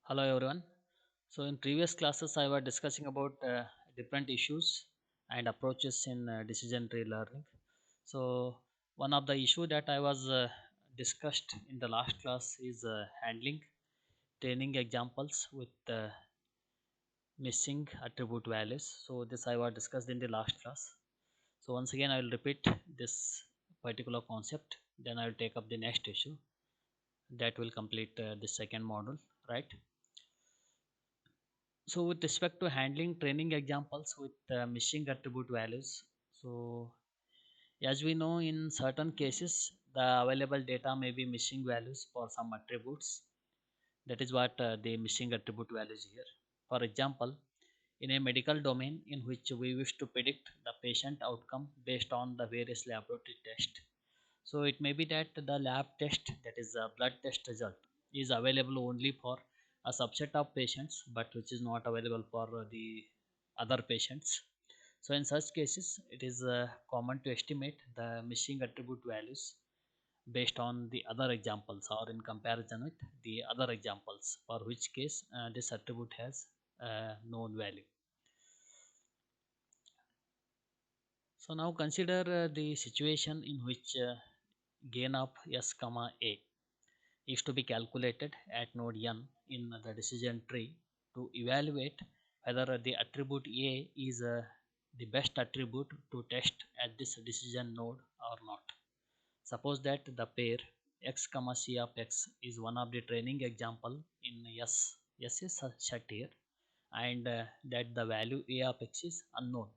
Hello everyone. So in previous classes I was discussing about different issues and approaches in decision tree learning. So one of the issue that I was discussed in the last class is handling training examples with missing attribute values. So this I was discussed in the last class. So once again I will repeat this particular concept. Then I will take up the next issue that will complete the second module, right? So with respect to handling training examples with missing attribute values, so as we know in certain cases the available data may be missing values for some attributes. That is what the missing attribute values here. For example, in a medical domain in which we wish to predict the patient outcome based on the various laboratory tests. So it may be that the lab test, that is a blood test result, is available only for a subset of patients, but which is not available for the other patients. So in such cases, it is common to estimate the missing attribute values based on the other examples or in comparison with the other examples, for which case this attribute has known value. So now consider the situation in which gain of s comma a is to be calculated at node n in the decision tree to evaluate whether the attribute A is the best attribute to test at this decision node or not. Suppose that the pair x comma c of x is one of the training example in S is set here, and that the value A of x is unknown.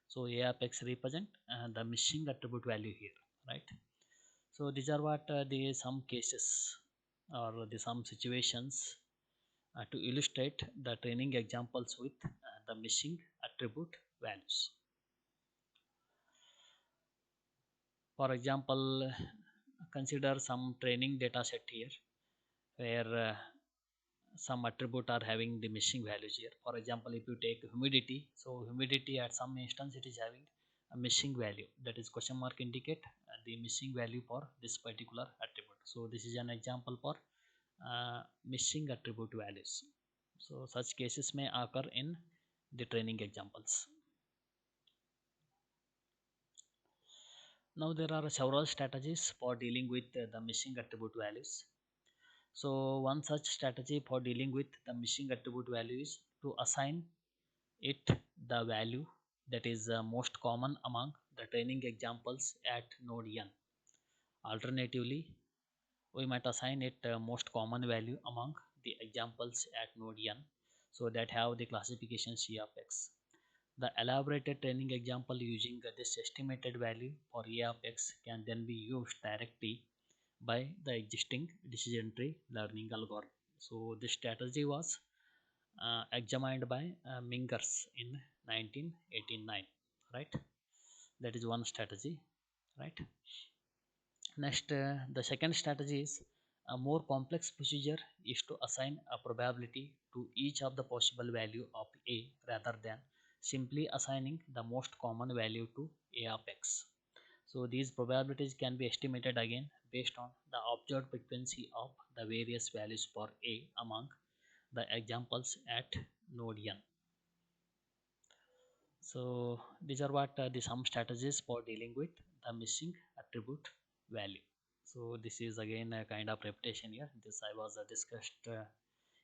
So A of x represent the missing attribute value here, right? So these are what the some cases or the some situations to illustrate the training examples with the missing attribute values. For example, consider some training data set here where some attribute are having the missing values here. For example, if you take humidity, so humidity at some instance it is having a missing value, that is question mark indicate the missing value for this particular attribute. So this is an example for missing attribute values. So such cases may occur in the training examples. Now there are several strategies for dealing with the missing attribute values. So one such strategy for dealing with the missing attribute value is to assign it the value that is most common among the training examples at node n. Alternatively, we might assign it most common value among the examples at node n, so that have the classification C of x. The elaborated training example using this estimated value for A of x can then be used directly by the existing decision tree learning algorithm. So this strategy was examined by Mingers in 1989, right? That is one strategy, right? Next, the second strategy is a more complex procedure is to assign a probability to each of the possible value of a rather than simply assigning the most common value to a of x. So these probabilities can be estimated again based on the observed frequency of the various values for a among the examples at node n. So these are what the some strategies for dealing with the missing attribute value. So this is again a kind of repetition here. This I was discussed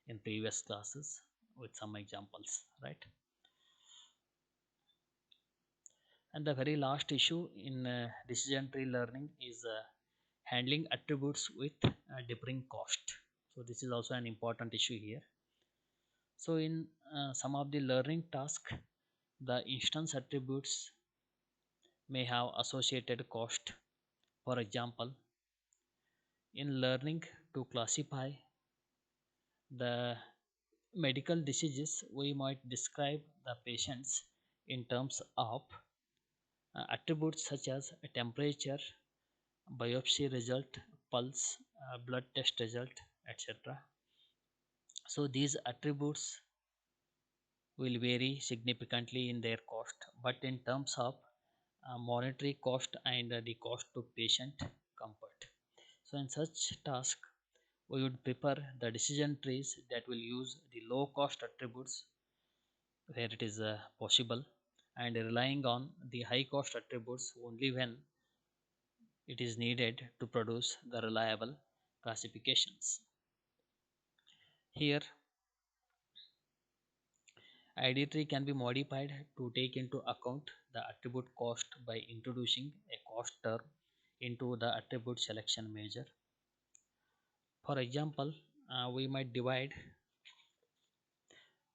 in previous classes with some examples, right? And the very last issue in decision tree learning is handling attributes with differing cost. So this is also an important issue here. So in some of the learning tasks, the instance attributes may have associated cost. For example, in learning to classify the medical diseases, we might describe the patients in terms of attributes such as temperature, biopsy result, pulse, blood test result, etc. So these attributes will vary significantly in their cost, but in terms of monetary cost and the cost to patient comfort. So in such task, we would prepare the decision trees that will use the low cost attributes where it is possible, and relying on the high cost attributes only when it is needed to produce the reliable classifications. Here, ID tree can be modified to take into account the attribute cost by introducing a cost term into the attribute selection measure. For example, we might divide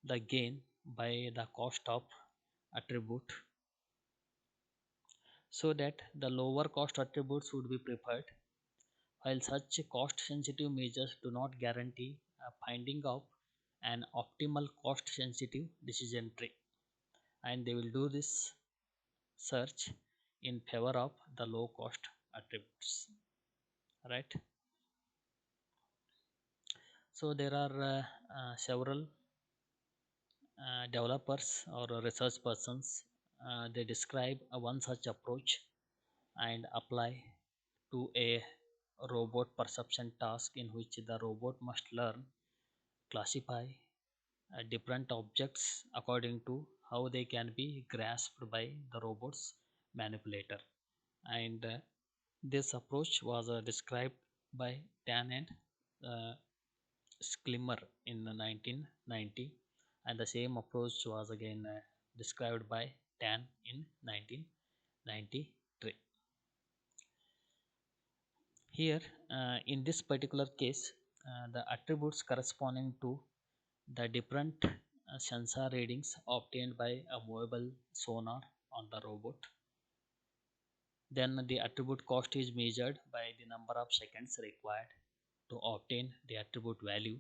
the gain by the cost of attribute so that the lower cost attributes would be preferred, while such cost sensitive measures do not guarantee a finding of an optimal cost sensitive decision tree, and they will do this search in favor of the low cost attributes, right? So there are several developers or research persons, they describe one such approach and apply to a robot perception task in which the robot must learn, classify different objects according to how they can be grasped by the robot's manipulator. And this approach was described by Tan and uh, Sklimmer in 1990, and the same approach was again described by Tan in 1993. Here, in this particular case, the attributes corresponding to the different sensor readings obtained by a movable sonar on the robot. Then the attribute cost is measured by the number of seconds required to obtain the attribute value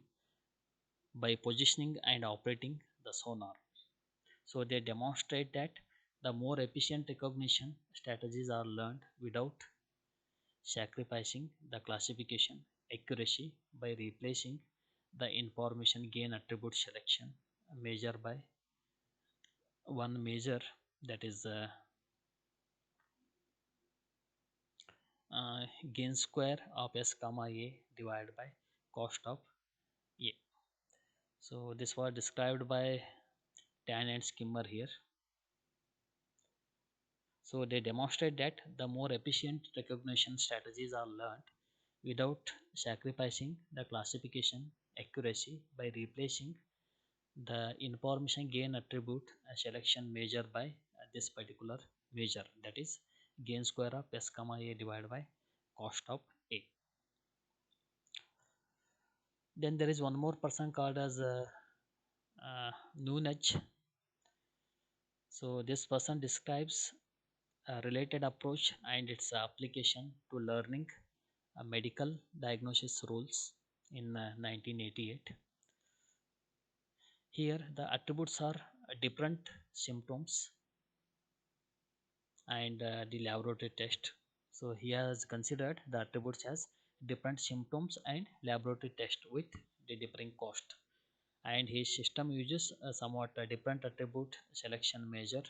by positioning and operating the sonar. So they demonstrate that the more efficient recognition strategies are learned without sacrificing the classification accuracy by replacing the information gain attribute selection measure by one measure, that is gain square of s comma a divided by cost of a. So this was described by Tan and Skimmer here. So they demonstrate that the more efficient recognition strategies are learned without sacrificing the classification accuracy by replacing the information gain attribute selection measure by this particular measure, that is gain square of s comma a divided by cost of a. Then there is one more person called as Nunez. So this person describes a related approach and its application to learning medical diagnosis rules in 1988. Here the attributes are different symptoms and the laboratory test. So he has considered the attributes as different symptoms and laboratory test with the differing cost. And his system uses a somewhat different attribute selection measure,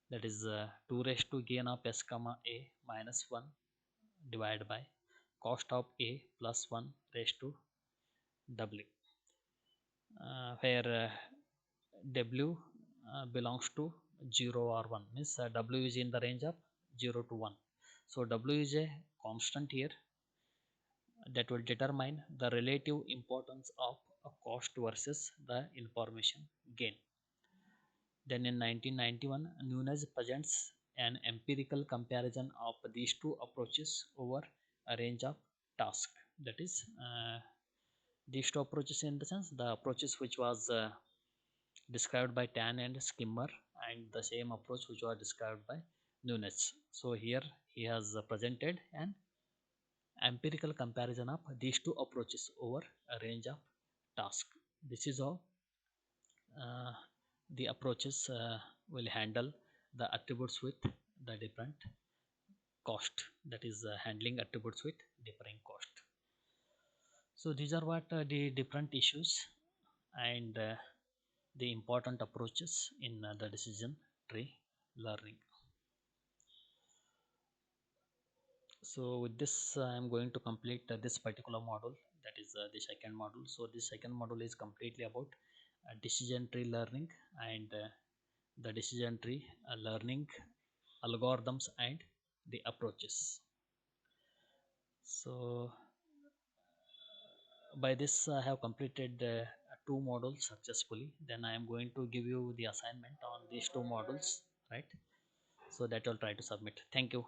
that is 2 raised to gain of s comma a minus 1 divided by cost of a plus 1 raised to w, where w belongs to 0 or 1, means w is in the range of 0 to 1. So w is a constant here that will determine the relative importance of a cost versus the information gain. Then in 1991, Nunez presents an empirical comparison of these two approaches over a range of tasks. That is, these two approaches in the sense the approaches which was described by Tan and Skimmer, and the same approach which was described by Nunez. So here he has presented an empirical comparison of these two approaches over a range of tasks. This is how uh, the approaches will handle the attributes with the different cost, that is handling attributes with differing cost. So these are what the different issues and the important approaches in the decision tree learning. So with this I am going to complete this particular module. that is the second module. So this second module is completely about decision tree learning and the decision tree learning algorithms and the approaches. So by this I have completed the two modules successfully. Then I am going to give you the assignment on these two modules, right? So that I'll try to submit. Thank you.